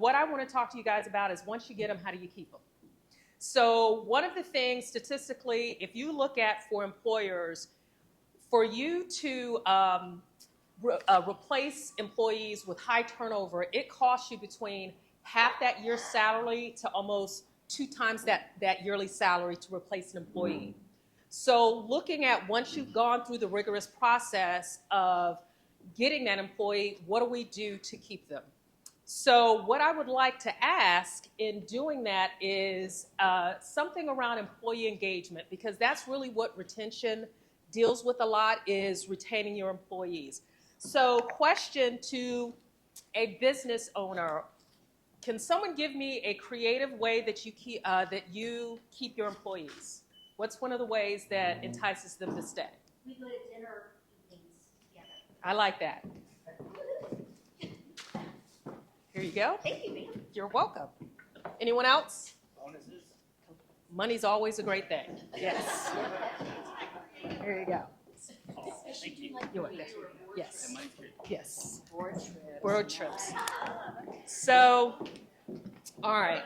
what I want to talk to you guys about is once you get them, how do you keep them? So one of the things statistically, if you look at for employers, for you to replace employees with high turnover, it costs you between half that year's salary to almost 2 times that yearly salary to replace an employee. So looking at once you've gone through the rigorous process of getting that employee, what do we do to keep them? So what I would like to ask in doing that is something around employee engagement, because that's really what retention deals with a lot, is retaining your employees. So question to a business owner: can someone give me a creative way that you keep your employees? What's one of the ways that entices them to stay? We go to dinner evenings together. I like that. Here you go. Thank you, ma'am. You're welcome. Anyone else? Bonuses? Money's always a great thing. Yes. Here you go. Oh, thank you. You're welcome. Yes. And mine's great. Yes. Road trips. So, all right.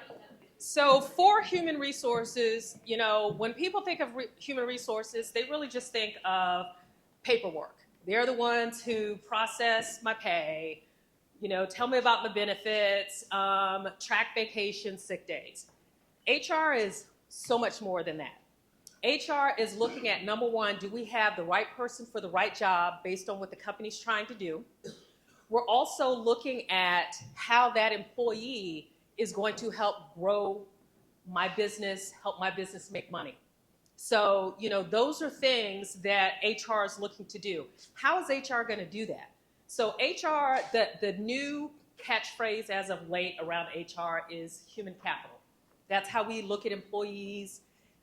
So for human resources, you know, when people think of human resources, they really just think of paperwork. They're the ones who process my pay, you know, tell me about my benefits, track vacation, sick days. HR is so much more than that. HR is looking at, number one, do we have the right person for the right job based on what the company's trying to do? We're also looking at how that employee is going to help grow my business, help my business make money. So, you know, those are things that HR is looking to do. How is HR going to do that? So HR, the new catchphrase as of late around HR is human capital. That's how we look at employees,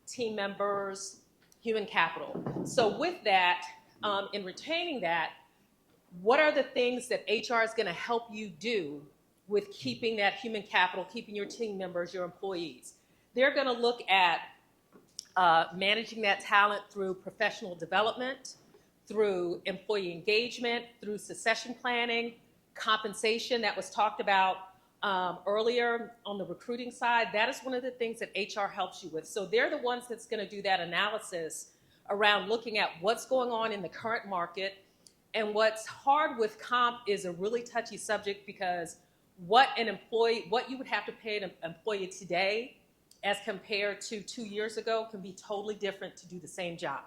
team members, human capital. So with that, in retaining that, what are the things that HR is going to help you do with keeping that human capital, keeping your team members, your employees? They're going to look at managing that talent through professional development, through employee engagement, through succession planning, compensation that was talked about earlier on the recruiting side. That is one of the things that HR helps you with. So they're the ones that's going to do that analysis around looking at what's going on in the current market. And what's hard with comp is a really touchy subject, because what you would have to pay an employee today as compared to 2 years ago can be totally different to do the same job.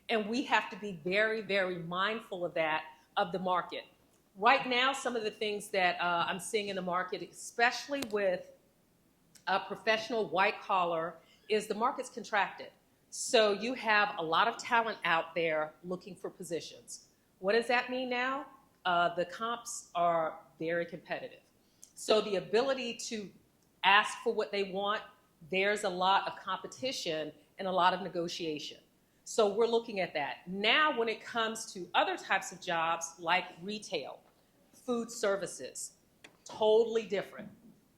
And we have to be very, very mindful of that, of the market. Right now, some of the things that I'm seeing in the market, especially with professional white collar, is the market's contracted. So you have a lot of talent out there looking for positions. What does that mean now? The comps are very competitive. So the ability to ask for what they want, there's a lot of competition and a lot of negotiation. So we're looking at that. Now when it comes to other types of jobs like retail, food services, totally different.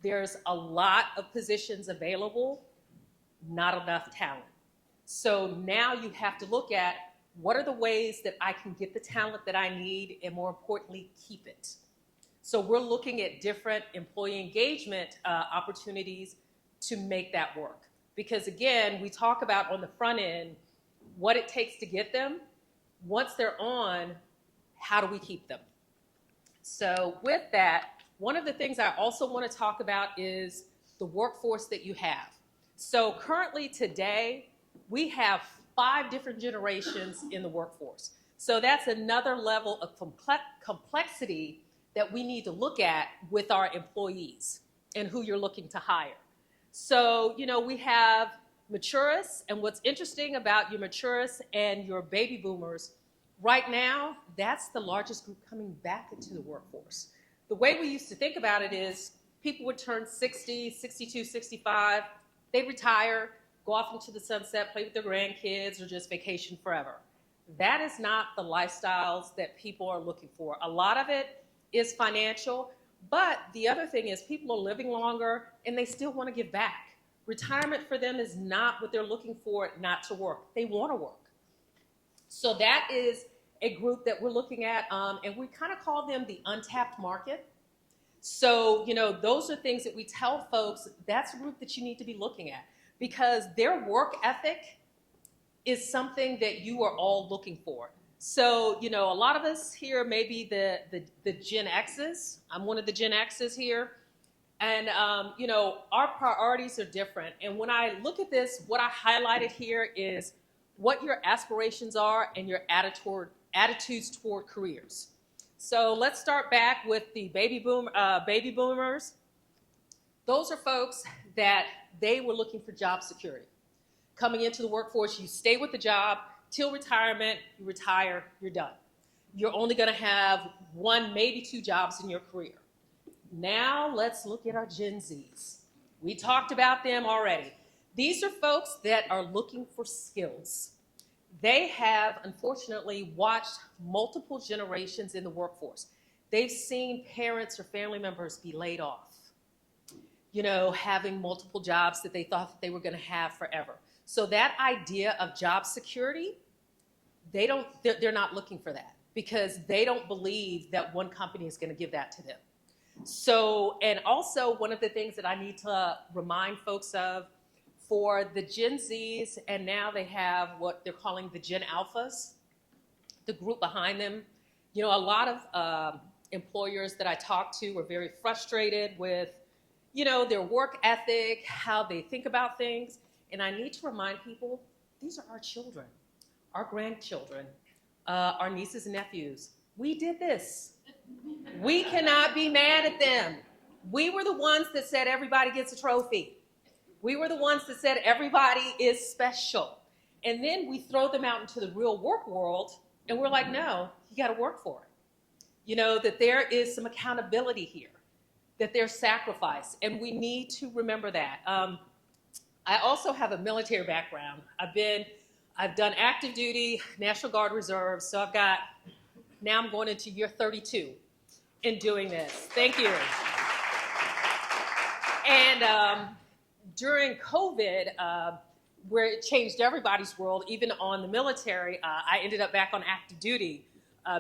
There's a lot of positions available, not enough talent. So now you have to look at, what are the ways that I can get the talent that I need, and more importantly, keep it? So we're looking at different employee engagement opportunities to make that work. Because again, we talk about on the front end, what it takes to get them. Once they're on, how do we keep them? So with that, one of the things I also want to talk about is the workforce that you have. So currently today, we have 5 different generations in the workforce. So that's another level of complexity that we need to look at with our employees and who you're looking to hire. So, you know, we have maturists, and what's interesting about your maturists and your baby boomers, right now, that's the largest group coming back into the workforce. The way we used to think about it is people would turn 60, 62, 65, they retire, go off into the sunset, play with their grandkids, or just vacation forever. That is not the lifestyles that people are looking for. A lot of it is financial, but the other thing is people are living longer and they still want to give back. Retirement for them is not what they're looking for, not to work. They want to work. So that is a group that we're looking at, and we kind of call them the untapped market. So, those are things that we tell folks, that's a group that you need to be looking at because their work ethic is something that you are all looking for. So, a lot of us here may be the Gen X's. I'm one of the Gen X's here. And, our priorities are different. And when I look at this, what I highlighted here is what your aspirations are and your attitudes toward careers. So let's start back with the baby boomers. Those are folks that they were looking for job security. Coming into the workforce, you stay with the job till retirement, you retire, you're done. You're only going to have one, maybe two jobs in your career. Now let's look at our Gen Zs. We talked about them already. These are folks that are looking for skills. They have, unfortunately, watched multiple generations in the workforce. They've seen parents or family members be laid off, having multiple jobs that they thought that they were going to have forever. So that idea of job security, they're not looking for that because they don't believe that one company is going to give that to them. So, and also one of the things that I need to remind folks of for the Gen Zs, and now they have what they're calling the Gen Alphas, the group behind them. A lot of employers that I talk to are very frustrated with, their work ethic, how they think about things. And I need to remind people, these are our children, our grandchildren, our nieces and nephews. We did this. We cannot be mad at them. We were the ones that said everybody gets a trophy. We were the ones that said everybody is special. And then we throw them out into the real work world, and we're like, no, you got to work for it. That there is some accountability here, that there's sacrifice, and we need to remember that. I also have a military background. I've done active duty, National Guard Reserve, so now I'm going into year 32 in doing this. Thank you. And during COVID, where it changed everybody's world, even on the military, I ended up back on active duty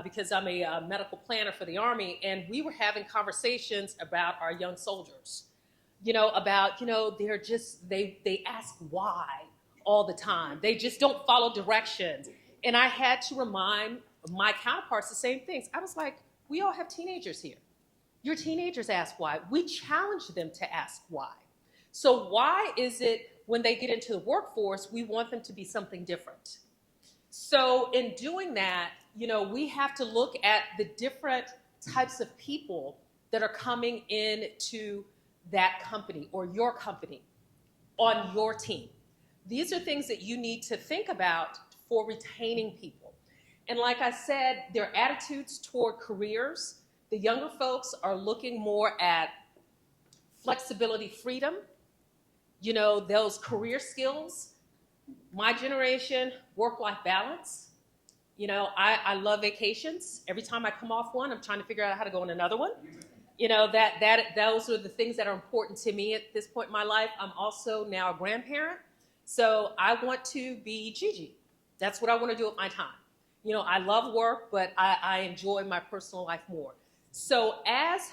because I'm a medical planner for the Army, and we were having conversations about our young soldiers. They ask why all the time. They just don't follow directions. And I had to remind my counterparts the same things. I was like, we all have teenagers here. Your teenagers ask why. We challenge them to ask why. So why is it when they get into the workforce, we want them to be something different? So in doing that, we have to look at the different types of people that are coming into that company or your company on your team. These are things that you need to think about for retaining people. And like I said, their attitudes toward careers, the younger folks are looking more at flexibility, freedom, those career skills. My generation, work-life balance. I love vacations. Every time I come off one, I'm trying to figure out how to go on another one. Those are the things that are important to me at this point in my life. I'm also now a grandparent, so I want to be Gigi. That's what I want to do with my time. I love work, but I enjoy my personal life more. So as,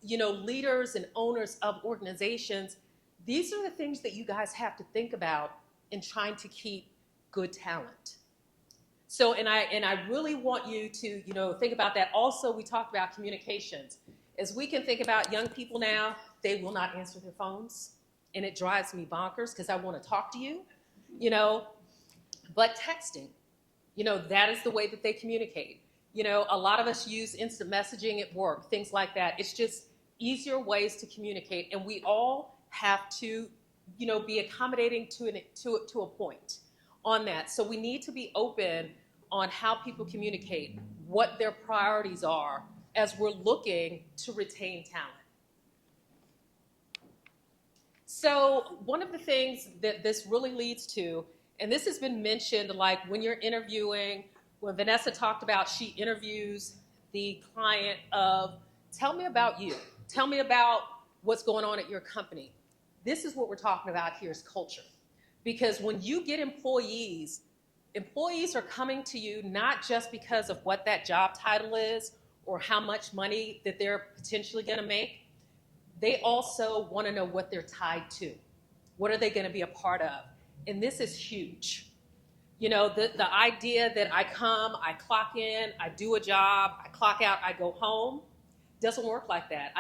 leaders and owners of organizations, these are the things that you guys have to think about in trying to keep good talent. So, and I really want you to, think about that. Also, we talked about communications. As we can think about young people now, they will not answer their phones, and it drives me bonkers because I want to talk to you, but texting, that is the way that they communicate. A lot of us use instant messaging at work, things like that. It's just easier ways to communicate, and we all have to, be accommodating to a point on that. So we need to be open on how people communicate, what their priorities are as we're looking to retain talent. So one of the things that this really leads to, and this has been mentioned, like when you're interviewing, when Vanessa talked about she interviews the client of, tell me about you. Tell me about what's going on at your company. This is what we're talking about here is culture. Because when you get employees are coming to you not just because of what that job title is or how much money that they're potentially going to make. they also want to know what they're tied to. What are they going to be a part of? And this is huge. You know, the idea that I come, I clock in, I do a job, I clock out, I go home, doesn't work like that.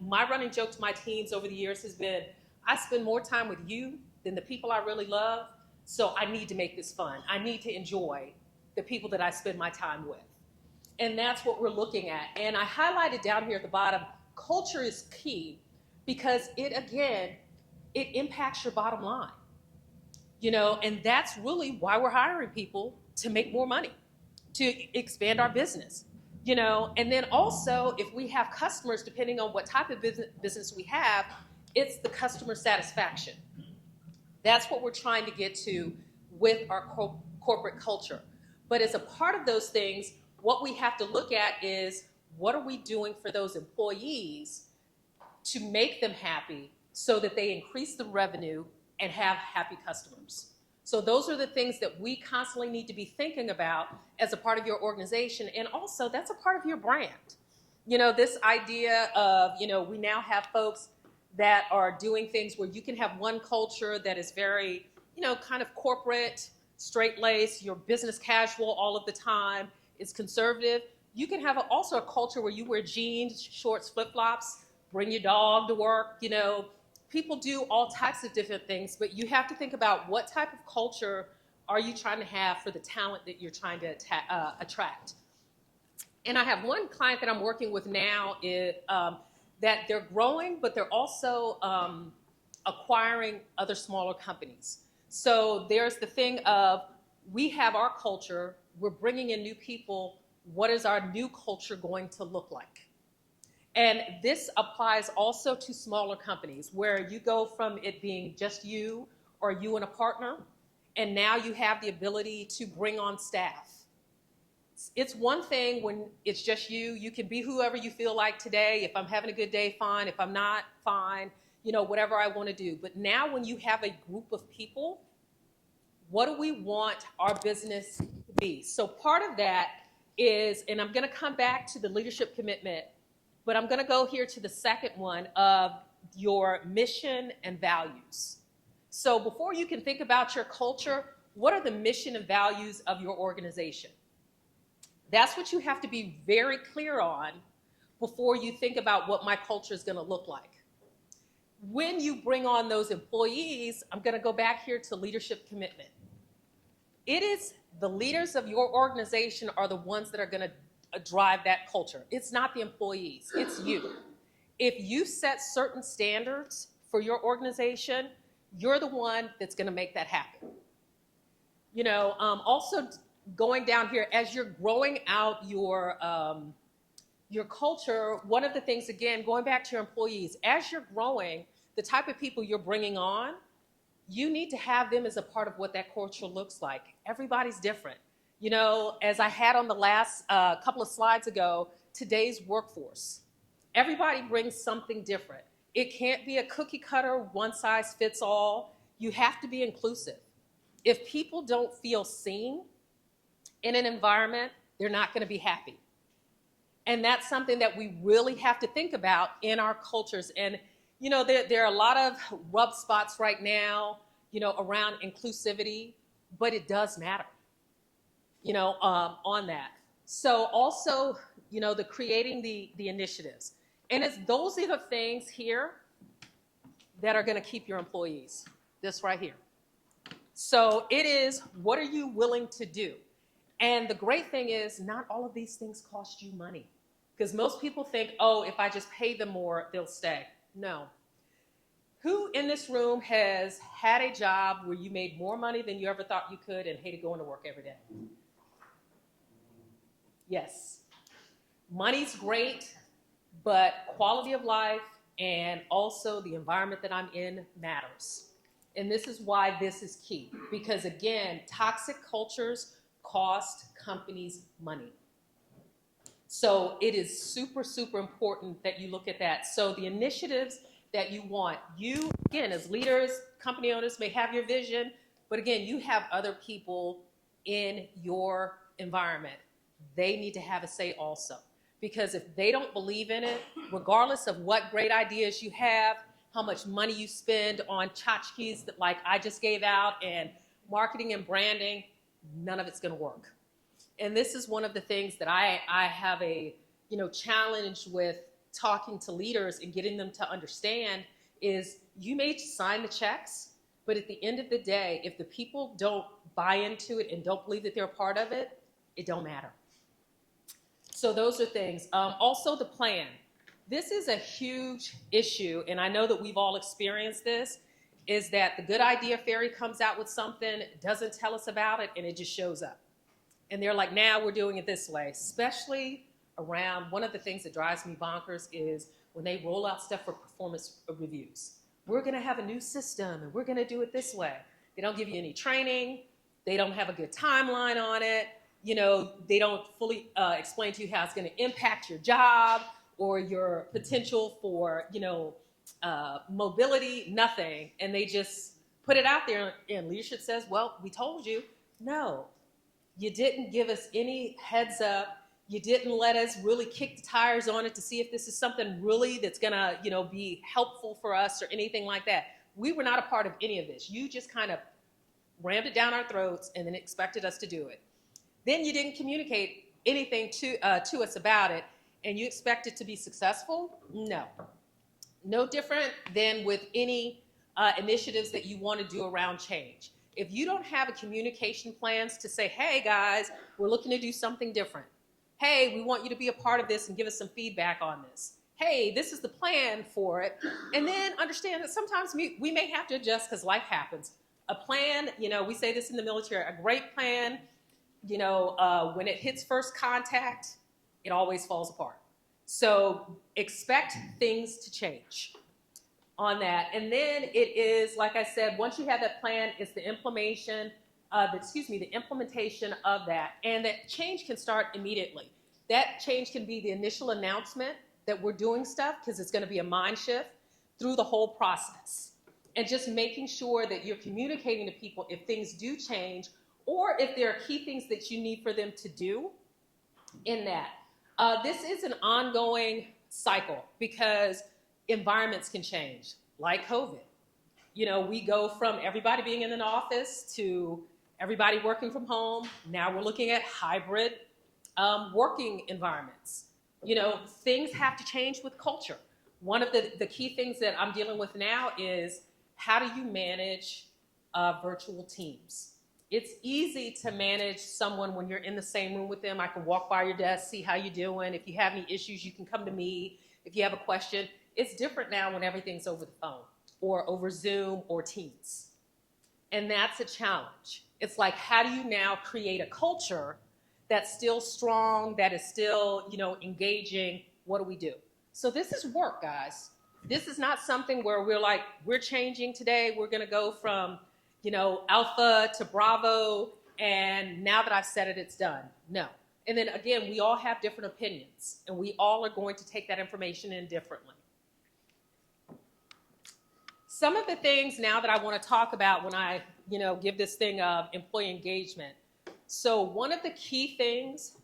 My running joke to my teams over the years has been, I spend more time with you than the people I really love, so I need to make this fun. I need to enjoy the people that I spend my time with. And that's what we're looking at. And I highlighted down here at the bottom, culture is key because it impacts your bottom line. You know, and that's really why we're hiring people, to make more money, to expand our business. You know, and then also if we have customers, depending on what type of business we have, it's the customer satisfaction. That's what we're trying to get to with our corporate culture. But as a part of those things, what we have to look at is, what are we doing for those employees to make them happy so that they increase the revenue and have happy customers? So those are the things that we constantly need to be thinking about as a part of your organization. And also, that's a part of your brand. You know, this idea of, you know, we now have folks that are doing things where you can have one culture that is very, you know, kind of corporate, straight-laced, you're business casual all of the time, it's conservative. You can have also a culture where you wear jeans, shorts, flip-flops, bring your dog to work, you know. People do all types of different things, but you have to think about what type of culture are you trying to have for the talent that you're trying to attract. And I have one client that I'm working with now that they're growing, but they're also acquiring other smaller companies. So there's the thing of, we have our culture, we're bringing in new people, what is our new culture going to look like? And this applies also to smaller companies, where you go from it being just you or you and a partner, and now you have the ability to bring on staff. It's one thing when it's just you. You can be whoever you feel like today. If I'm having a good day, fine. If I'm not, fine. You know, whatever I want to do. But now when you have a group of people, what do we want our business to be? So part of that is, and I'm going to come back to the leadership commitment, but I'm going to go here to the second one of your mission and values. So before you can think about your culture, what are the mission and values of your organization? That's what you have to be very clear on before you think about what my culture is going to look like. When you bring on those employees, I'm going to go back here to leadership commitment. It is the leaders of your organization are the ones that are going to drive that culture. It's not the employees, it's you. If you set certain standards for your organization, you're the one that's going to make that happen. You know, also going down here, as you're growing out your culture, one of the things, again, going back to your employees, as you're growing, the type of people you're bringing on, you need to have them as a part of what that culture looks like. Everybody's different. You know, as I had on the last couple of slides ago, today's workforce. Everybody brings something different. It can't be a cookie cutter, one size fits all. You have to be inclusive. If people don't feel seen in an environment, they're not going to be happy. And that's something that we really have to think about in our cultures. And, you know, there are a lot of rub spots right now, you know, around inclusivity, but it does matter, you know, on that. So also, you know, creating the initiatives. And those are the things here that are going to keep your employees, this right here. So it is, what are you willing to do? And the great thing is, not all of these things cost you money. Because most people think, oh, if I just pay them more, they'll stay. No. Who in this room has had a job where you made more money than you ever thought you could and hated going to work every day? Yes. Money's great, but quality of life and also the environment that I'm in matters. And this is why this is key. Because again, toxic cultures cost companies money. So it is super, super important that you look at that. So the initiatives that you want, you, again, as leaders, company owners may have your vision, but again, you have other people in your environment. They need to have a say also. Because if they don't believe in it, regardless of what great ideas you have, how much money you spend on tchotchkes that like I just gave out and marketing and branding, none of it's going to work. And this is one of the things that I have a challenge with talking to leaders and getting them to understand is you may sign the checks, but at the end of the day, if the people don't buy into it and don't believe that they're a part of it, it don't matter. So those are things. Also the plan. This is a huge issue, and I know that we've all experienced this, is that the good idea fairy comes out with something, doesn't tell us about it, and it just shows up. And they're like, now we're doing it this way, especially around one of the things that drives me bonkers is when they roll out stuff for performance reviews. We're going to have a new system, and we're going to do it this way. They don't give you any training. They don't have a good timeline on it. They don't fully explain to you how it's going to impact your job or your potential for, mobility, nothing. And they just put it out there and leadership says, well, we told you. No, you didn't give us any heads up. You didn't let us really kick the tires on it to see if this is something really that's going to, be helpful for us or anything like that. We were not a part of any of this. You just kind of rammed it down our throats and then expected us to do it. Then you didn't communicate anything to us about it, and you expect it to be successful? No. No different than with any initiatives that you want to do around change. If you don't have a communication plans to say, hey guys, we're looking to do something different. Hey, we want you to be a part of this and give us some feedback on this. Hey, this is the plan for it. And then understand that sometimes we may have to adjust because life happens. A plan, we say this in the military, a great plan, when it hits first contact, it always falls apart. So expect things to change on that. And then it is, like I said, once you have that plan, it's the implementation of that. And that change can start immediately. That change can be the initial announcement that we're doing stuff because it's going to be a mind shift through the whole process. And just making sure that you're communicating to people if things do change or if there are key things that you need for them to do in that. This is an ongoing cycle because environments can change, like COVID. We go from everybody being in an office to everybody working from home. Now we're looking at hybrid working environments. Things have to change with culture. One of the key things that I'm dealing with now is how do you manage virtual teams? It's easy to manage someone when you're in the same room with them. I can walk by your desk, see how you're doing. If you have any issues, you can come to me. If you have a question, it's different now when everything's over the phone or over Zoom or Teams. And that's a challenge. It's like, how do you now create a culture that's still strong, that is still, engaging? What do we do? So this is work, guys. This is not something where we're like, we're changing today. We're going to go from alpha to Bravo, and now that I've said it, it's done. No. And then again, we all have different opinions, and we all are going to take that information in differently. Some of the things now that I want to talk about when I, give this thing of employee engagement. So one of the key things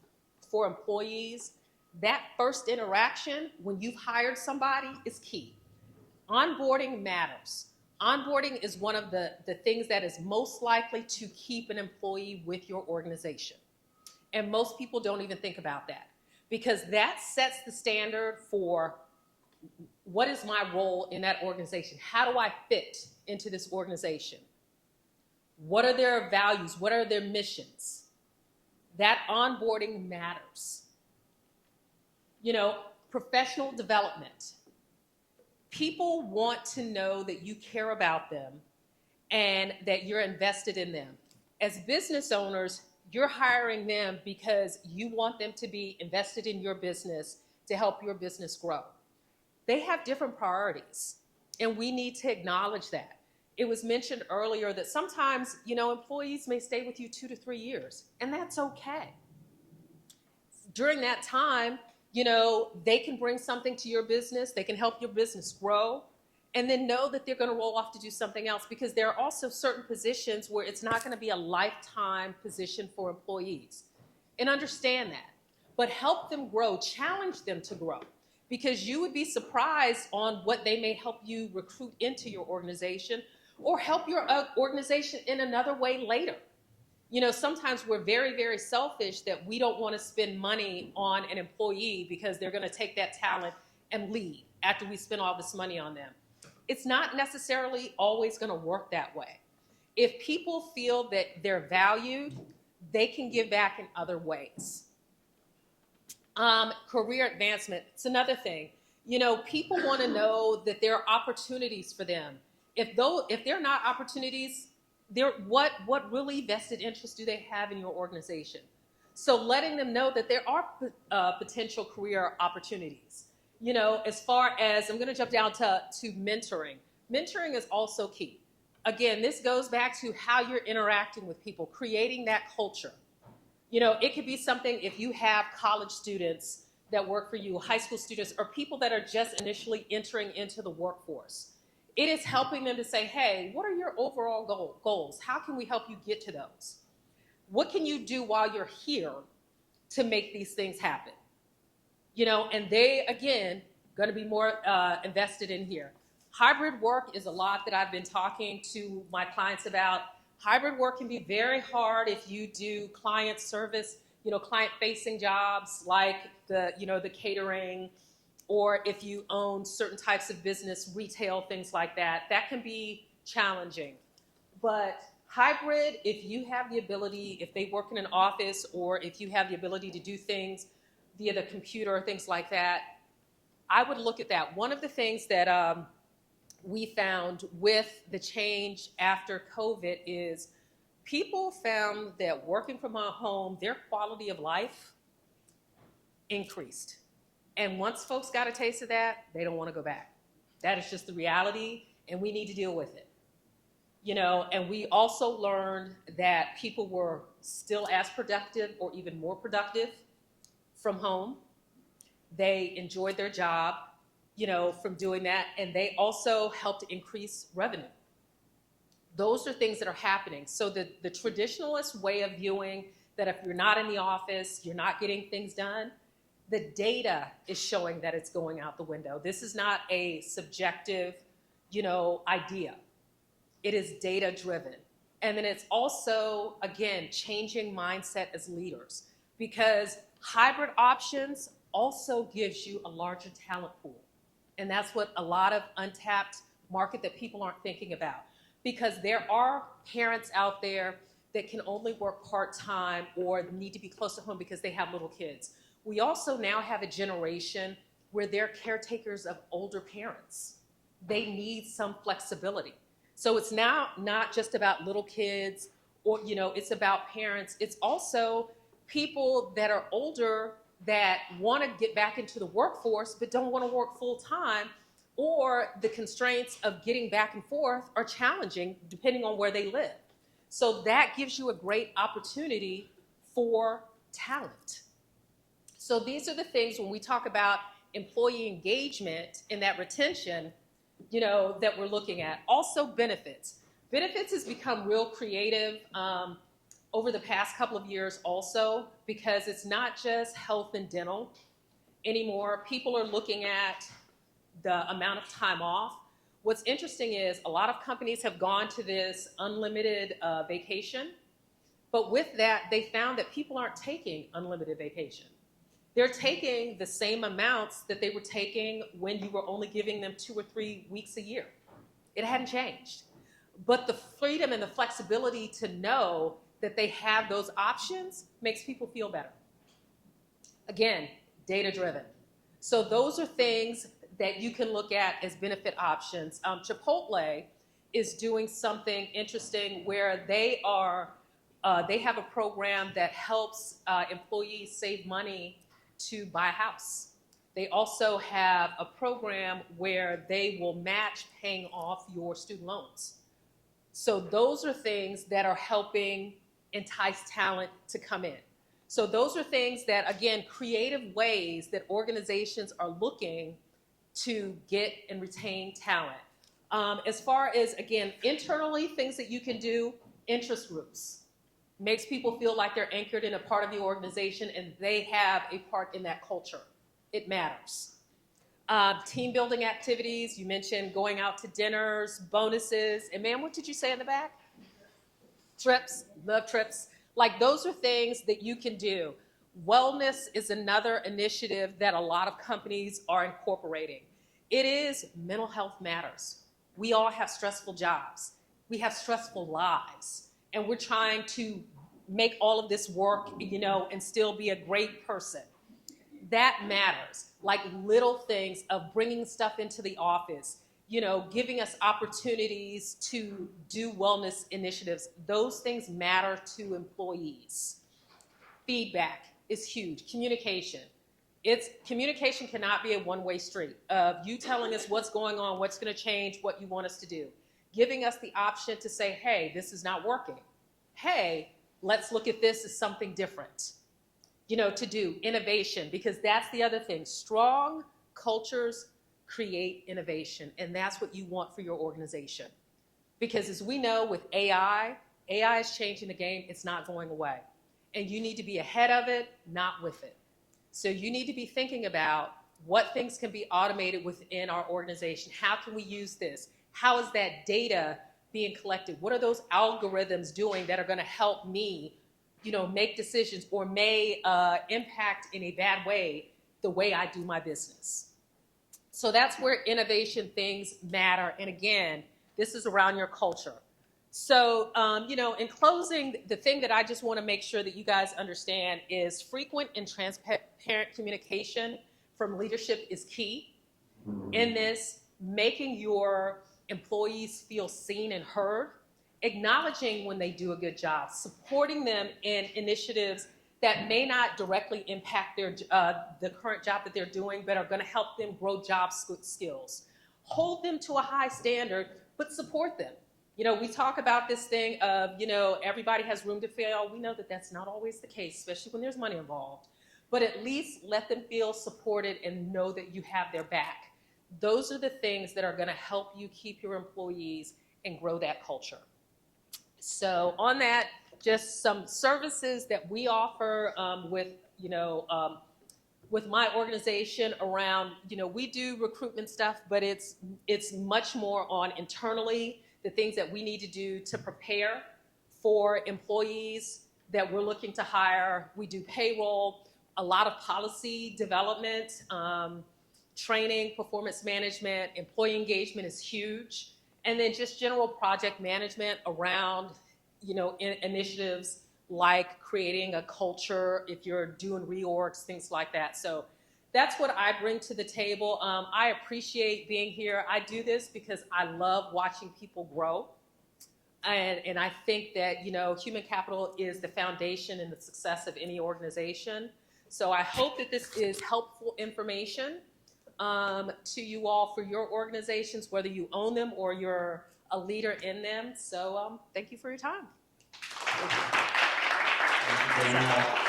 for employees, that first interaction when you've hired somebody is key. Onboarding matters. Onboarding is one of the things that is most likely to keep an employee with your organization. And most people don't even think about that because that sets the standard for what is my role in that organization? How do I fit into this organization? What are their values? What are their missions? That onboarding matters. Professional development. People want to know that you care about them and that you're invested in them. As business owners, you're hiring them because you want them to be invested in your business to help your business grow. They have different priorities, and we need to acknowledge that. It was mentioned earlier that sometimes, employees may stay with you 2 to 3 years, and that's okay. During that time, they can bring something to your business. They can help your business grow, and then know that they're going to roll off to do something else because there are also certain positions where it's not going to be a lifetime position for employees. And understand that. but help them grow, challenge them to grow, because you would be surprised on what they may help you recruit into your organization or help your organization in another way later. You know, sometimes we're very, very selfish that we don't want to spend money on an employee because they're going to take that talent and leave after we spend all this money on them. It's not necessarily always going to work that way. If people feel that they're valued, they can give back in other ways. Career advancement, it's another thing. You know, people want to know that there are opportunities for them. If they're not opportunities, what really vested interest do they have in your organization? So letting them know that there are potential career opportunities. You know, as far as, I'm going to jump down to mentoring. Mentoring is also key. Again, this goes back to how you're interacting with people, creating that culture. You know, it could be something if you have college students that work for you, high school students, or people that are just initially entering into the workforce. It is helping them to say, hey, what are your overall goals? How can we help you get to those? What can you do while you're here to make these things happen? You know, and they, again, going to be more invested in here. Hybrid work is a lot that I've been talking to my clients about. Hybrid work can be very hard if you do client service, you know, client-facing jobs like the catering, or if you own certain types of business, retail, things like that. That can be challenging. But hybrid, if you have the ability, if they work in an office, or if you have the ability to do things via the computer or things like that, I would look at that. One of the things that we found with the change after COVID is people found that working from home, their quality of life increased. And once folks got a taste of that, they don't want to go back. That is just the reality, and we need to deal with it. You know, and we also learned that people were still as productive or even more productive from home. They enjoyed their job, you know, from doing that, and they also helped increase revenue. Those are things that are happening. So the traditionalist way of viewing that if you're not in the office, you're not getting things done, the data is showing that it's going out the window. This is not a subjective, you know, idea. It is data driven. And then it's also, again, changing mindset as leaders, because hybrid options also gives you a larger talent pool. And that's what a lot of untapped market that people aren't thinking about, because there are parents out there that can only work part-time or need to be close to home because they have little kids. We also now have a generation where they're caretakers of older parents. They need some flexibility. So it's now not just about little kids, or, you know, it's about parents. It's also people that are older that want to get back into the workforce but don't want to work full time, or the constraints of getting back and forth are challenging depending on where they live. So that gives you a great opportunity for talent. So these are the things when we talk about employee engagement and that retention, you know, that we're looking at. Also benefits. Benefits has become real creative over the past couple of years also, because it's not just health and dental anymore. People are looking at the amount of time off. What's interesting is a lot of companies have gone to this unlimited vacation, but with that, they found that people aren't taking unlimited vacation. They're taking the same amounts that they were taking when you were only giving them 2 or 3 weeks a year. It hadn't changed. But the freedom and the flexibility to know that they have those options makes people feel better. Again, data-driven. So those are things that you can look at as benefit options. Chipotle is doing something interesting where they have a program that helps employees save money to buy a house. They also have a program where they will match paying off your student loans. So those are things that are helping entice talent to come in. So those are things that, again, creative ways that organizations are looking to get and retain talent. As far as, again, internally, things that you can do, interest groups. Makes people feel like they're anchored in a part of the organization and they have a part in that culture. It matters. Team building activities, you mentioned going out to dinners, bonuses, and ma'am, what did you say in the back? Trips, love trips. Like those are things that you can do. Wellness is another initiative that a lot of companies are incorporating. It is mental health matters. We all have stressful jobs. We have stressful lives. And we're trying to make all of this work, and still be a great person. That matters. Like little things of bringing stuff into the office, giving us opportunities to do wellness initiatives. Those things matter to employees. Feedback is huge. Communication. Communication cannot be a one-way street of you telling us what's going on, what's going to change, what you want us to do. Giving us the option to say, hey, this is not working. Hey, let's look at this as something different. To do innovation, because that's the other thing. Strong cultures create innovation, and that's what you want for your organization. Because as we know with AI is changing the game. It's not going away. And you need to be ahead of it, not with it. So you need to be thinking about what things can be automated within our organization. How can we use this? How is that data being collected? What are those algorithms doing that are going to help me make decisions or may impact in a bad way the way I do my business? So that's where innovation things matter. And again, this is around your culture. So, in closing, the thing that I just want to make sure that you guys understand is frequent and transparent communication from leadership is key in this, making your employees feel seen and heard, acknowledging when they do a good job, supporting them in initiatives that may not directly impact the current job that they're doing, but are going to help them grow job skills. Hold them to a high standard, but support them. We talk about this thing of, everybody has room to fail. We know that that's not always the case, especially when there's money involved. But at least let them feel supported and know that you have their back. Those are the things that are going to help you keep your employees and grow that culture. So on that, just some services that we offer with my organization around, we do recruitment stuff, but it's much more on internally, the things that we need to do to prepare for employees that we're looking to hire. We do payroll, a lot of policy development, training, performance management, employee engagement is huge. And then just general project management around, initiatives like creating a culture, if you're doing reorgs, things like that. So that's what I bring to the table. I appreciate being here. I do this because I love watching people grow. And I think that, human capital is the foundation and the success of any organization. So I hope that this is helpful information to you all for your organizations, whether you own them or you're a leader in them. So thank you for your time. Thank you, Danielle.